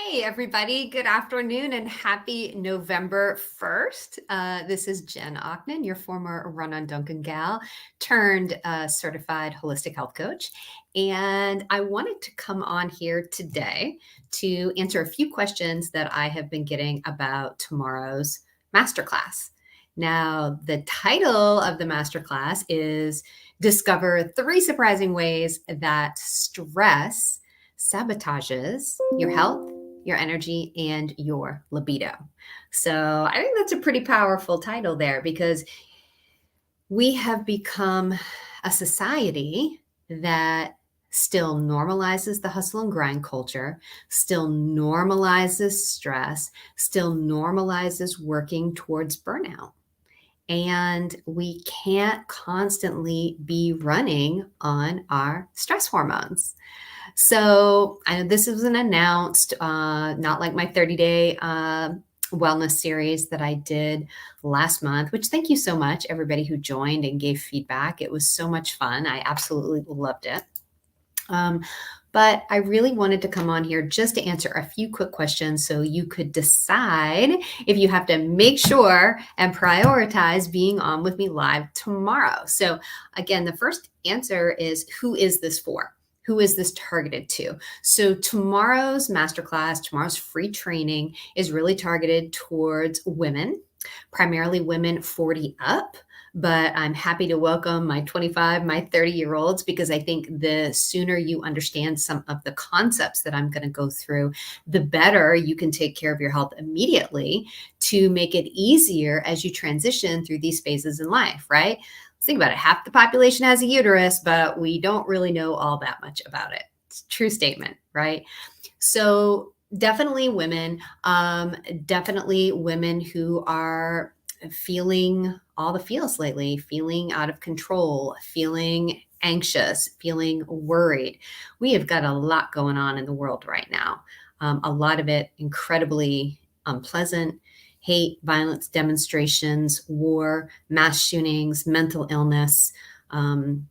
Hey, everybody. Good afternoon and happy November 1st. This is Jen Ockman, your former Run on Duncan gal turned certified holistic health coach. And I wanted to come on here today to answer a few questions that I have been getting about tomorrow's masterclass. Now, the title of the masterclass is Discover 3 Surprising Ways That Stress Sabotages Your Health, your energy, and your libido. So I think that's a pretty powerful title there because we have become a society that still normalizes the hustle and grind culture, still normalizes stress, still normalizes working towards burnout. And we can't constantly be running on our stress hormones. So I know this wasn't announced, not like my 30-day wellness series that I did last month, which thank you so much, everybody who joined and gave feedback. It was so much fun. I absolutely loved it. But I really wanted to come on here just to answer a few quick questions so you could decide if you have to make sure and prioritize being on with me live tomorrow. So again, the first answer is, who is this for? Who is this targeted to? So tomorrow's masterclass, tomorrow's free training is really targeted towards women, primarily women 40 up. But I'm happy to welcome my 25, my 30-year-olds, because I think the sooner you understand some of the concepts that I'm going to go through, the better you can take care of your health immediately to make it easier as you transition through these phases in life, right? Think about it. Half the population has a uterus, but we don't really know all that much about it. It's a true statement, right? So definitely women who are feeling all the feels lately, feeling out of control, feeling anxious, feeling worried. We have got a lot going on in the world right now. A lot of it incredibly unpleasant. Hate, violence demonstrations, war, mass shootings, mental illness. It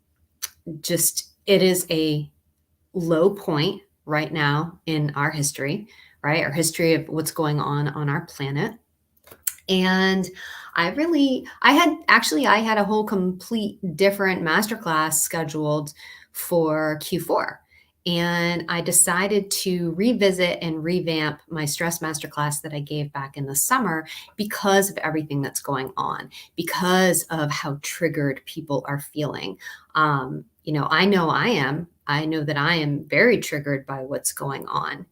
is a low point right now in our history, right? Our history of what's going on our planet. And I had a whole complete different masterclass scheduled for Q4. And I decided to revisit and revamp my stress masterclass that I gave back in the summer because of everything that's going on, because of how triggered people are feeling. I know that I am very triggered by what's going on.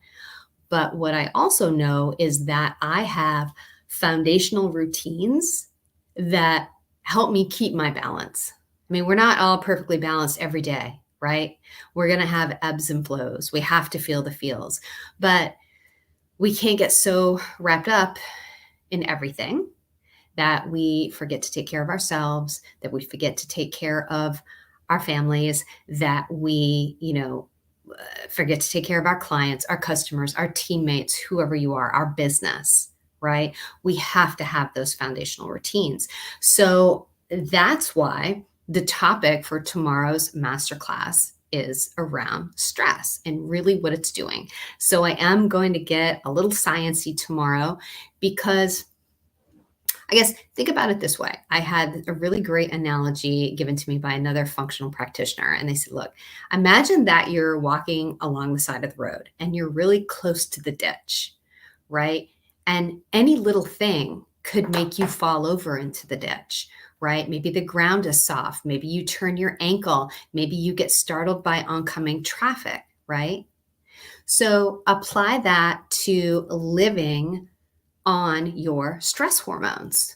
But what I also know is that I have foundational routines that help me keep my balance. I mean, we're not all perfectly balanced every day, right? We're going to have ebbs and flows. We have to feel the feels, but we can't get so wrapped up in everything that we forget to take care of ourselves, that we forget to take care of our families, that we, forget to take care of our clients, our customers, our teammates, whoever you are, our business, right? We have to have those foundational routines. So that's why the topic for tomorrow's masterclass is around stress and really what it's doing. So I am going to get a little sciencey tomorrow because I guess think about it this way. I had a really great analogy given to me by another functional practitioner. And they said, look, imagine that you're walking along the side of the road and you're really close to the ditch, right? And any little thing could make you fall over into the ditch, right? Maybe the ground is soft. Maybe you turn your ankle. Maybe you get startled by oncoming traffic, right? So apply that to living on your stress hormones,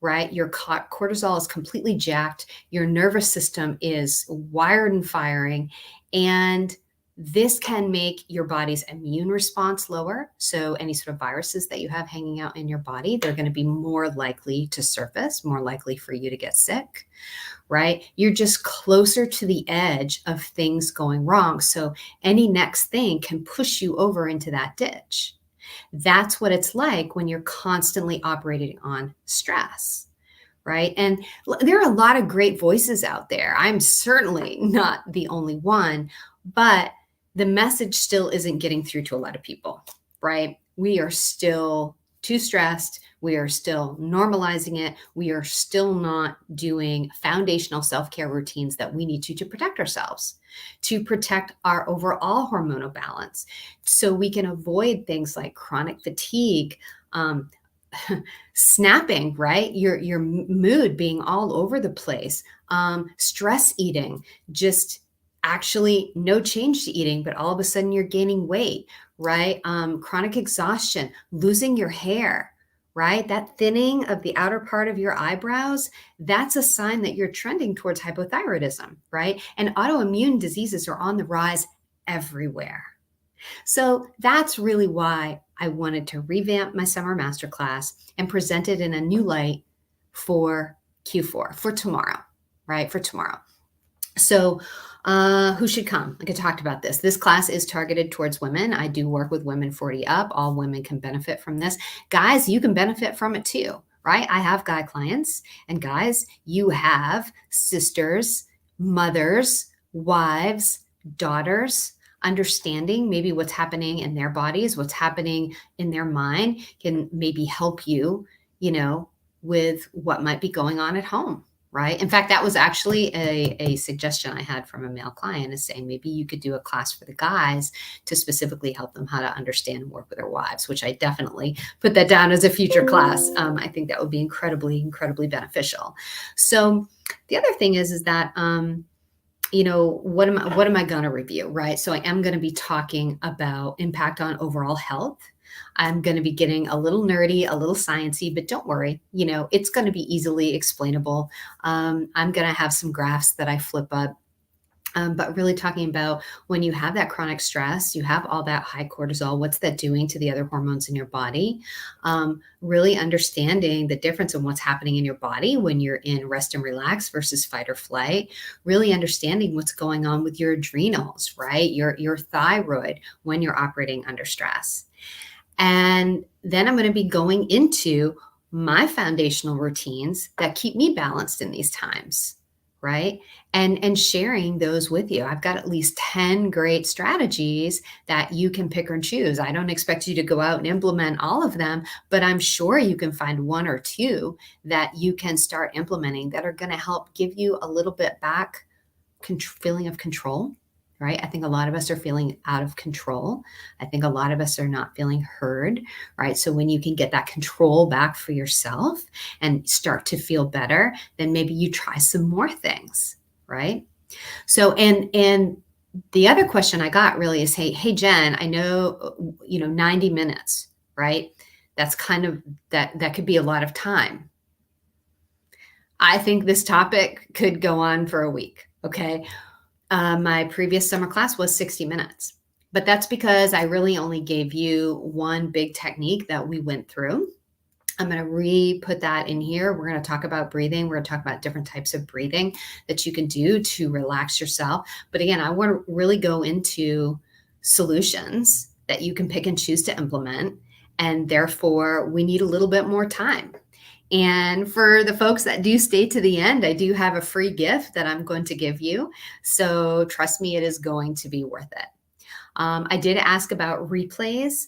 right? Your cortisol is completely jacked. Your nervous system is wired and firing. And this can make your body's immune response lower. So any sort of viruses that you have hanging out in your body, they're going to be more likely to surface, more likely for you to get sick, right? You're just closer to the edge of things going wrong. So any next thing can push you over into that ditch. That's what it's like when you're constantly operating on stress, right? And there are a lot of great voices out there. I'm certainly not the only one, but the message still isn't getting through to a lot of people. right? We are still too stressed. We are still normalizing it. We are still not doing foundational self-care routines that we need to protect ourselves, to protect our overall hormonal balance, so we can avoid things like chronic fatigue, um, snapping, right? Your mood being all over the place, stress eating, just actually no change to eating, but all of a sudden you're gaining weight, right? Chronic exhaustion, losing your hair, right? That thinning of the outer part of your eyebrows, that's a sign that you're trending towards hypothyroidism, right? And autoimmune diseases are on the rise everywhere. So that's really why I wanted to revamp my summer masterclass and present it in a new light for Q4, for tomorrow, right? For tomorrow. So, who should come? Like I talked about this. This class is targeted towards women. I do work with women 40 up. All women can benefit from this. Guys, you can benefit from it too, right? I have guy clients, and guys, you have sisters, mothers, wives, daughters. Understanding maybe what's happening in their bodies, what's happening in their mind can maybe help you, with what might be going on at home, right? In fact, that was actually a suggestion I had from a male client, is saying maybe you could do a class for the guys to specifically help them how to understand and work with their wives, which I definitely put that down as a future class. I think that would be incredibly, incredibly beneficial. So the other thing is that, what am I going to review, right? So I am going to be talking about impact on overall health. I'm going to be getting a little nerdy, a little sciencey, but don't worry, it's going to be easily explainable. I'm going to have some graphs that I flip up. But really talking about when you have that chronic stress, you have all that high cortisol, what's that doing to the other hormones in your body? Really understanding the difference in what's happening in your body when you're in rest and relax versus fight or flight. Really understanding what's going on with your adrenals, right? Your thyroid when you're operating under stress. And then I'm going to be going into my foundational routines that keep me balanced in these times, right? And sharing those with you. I've got at least 10 great strategies that you can pick or choose. I don't expect you to go out and implement all of them, but I'm sure you can find one or two that you can start implementing that are going to help give you a little bit back feeling of control, right? I think a lot of us are feeling out of control. I think a lot of us are not feeling heard, right? So when you can get that control back for yourself and start to feel better, then maybe you try some more things, right? So, and the other question I got really is, hey, Jen, I know, 90 minutes, right? That's kind of, that could be a lot of time. I think this topic could go on for a week. Okay. My previous summer class was 60 minutes, but that's because I really only gave you one big technique that we went through. I'm going to re-put that in here. We're going to talk about breathing. We're going to talk about different types of breathing that you can do to relax yourself. But again, I want to really go into solutions that you can pick and choose to implement. And therefore, we need a little bit more time. And for the folks that do stay to the end, I do have a free gift that I'm going to give you. So trust me, it is going to be worth it. I did ask about replays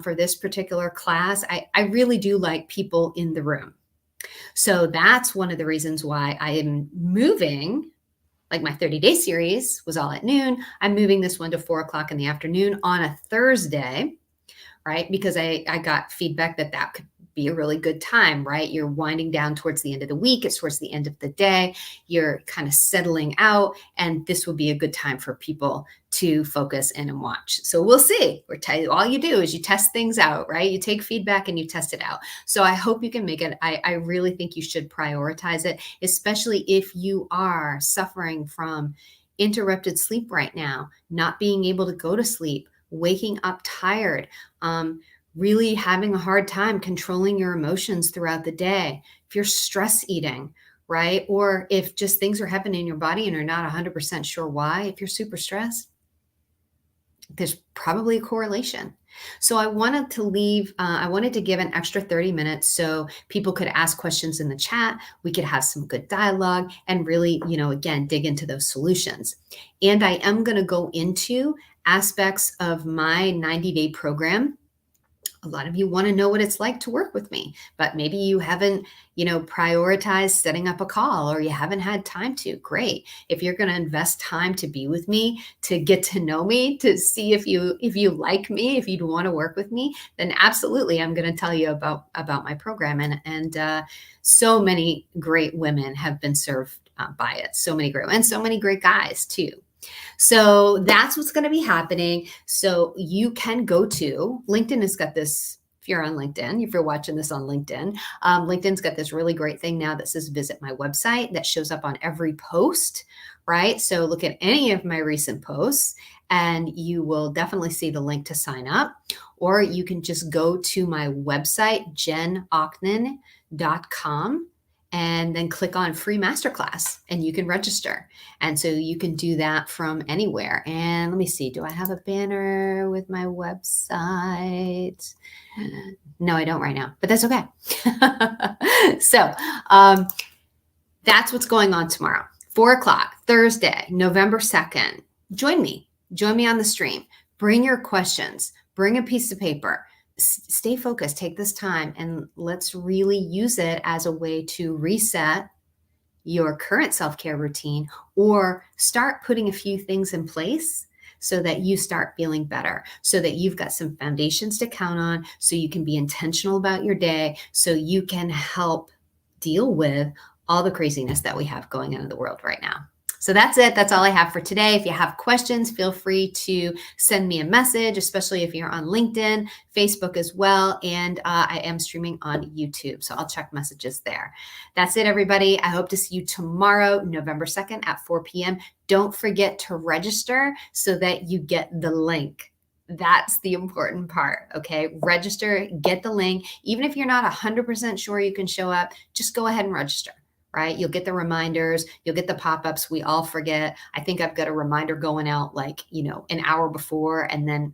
for this particular class. I really do like people in the room. So that's one of the reasons why I am moving. Like my 30-day series was all at noon. I'm moving this one to 4:00 in the afternoon on a Thursday, right? Because I got feedback that could be a really good time, right? You're winding down towards the end of the week. It's towards the end of the day. You're kind of settling out. And this will be a good time for people to focus in and watch. So we'll see. All you do is you test things out, right? You take feedback and you test it out. So I hope you can make it. I really think you should prioritize it, especially if you are suffering from interrupted sleep right now, not being able to go to sleep, waking up tired, really having a hard time controlling your emotions throughout the day. If you're stress eating, right? Or if just things are happening in your body and you're not 100% sure why, if you're super stressed, there's probably a correlation. So I wanted to give an extra 30 minutes so people could ask questions in the chat. We could have some good dialogue and really, again, dig into those solutions. And I am going to go into aspects of my 90-day program A lot of you want to know what it's like to work with me, but maybe you haven't, prioritized setting up a call, or you haven't had time to. Great. If you're going to invest time to be with me, to get to know me, to see if you like me, if you'd want to work with me, then absolutely I'm going to tell you about my program. And so many great women have been served by it. So many great, and so many great guys too. So that's what's going to be happening. So you can go to LinkedIn has got this. If you're on LinkedIn, if you're watching this on LinkedIn, LinkedIn's got this really great thing now that says visit my website, that shows up on every post, right? So look at any of my recent posts and you will definitely see the link to sign up. Or you can just go to my website, jenochnan.com, and then click on free masterclass and you can register. And so you can do that from anywhere. And let me see, do I have a banner with my website? No, I don't right now, but that's okay. So that's what's going on tomorrow, 4:00, Thursday, November 2nd. Join me on the stream. Bring your questions, bring a piece of paper. Stay focused, take this time, and let's really use it as a way to reset your current self-care routine, or start putting a few things in place so that you start feeling better, so that you've got some foundations to count on, so you can be intentional about your day, so you can help deal with all the craziness that we have going on in the world right now. So that's it. That's all I have for today. If you have questions, feel free to send me a message, especially if you're on LinkedIn, Facebook as well. And I am streaming on YouTube, so I'll check messages there. That's it, everybody. I hope to see you tomorrow, November 2nd at 4 p.m. Don't forget to register so that you get the link. That's the important part, okay? Register, get the link. Even if you're not 100% sure you can show up, just go ahead and register. Right? You'll get the reminders, you'll get the pop-ups. We all forget. I think I've got a reminder going out an hour before, and then,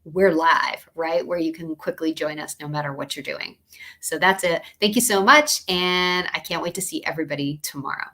we're live, right? Where you can quickly join us no matter what you're doing. So that's it. Thank you so much. And I can't wait to see everybody tomorrow.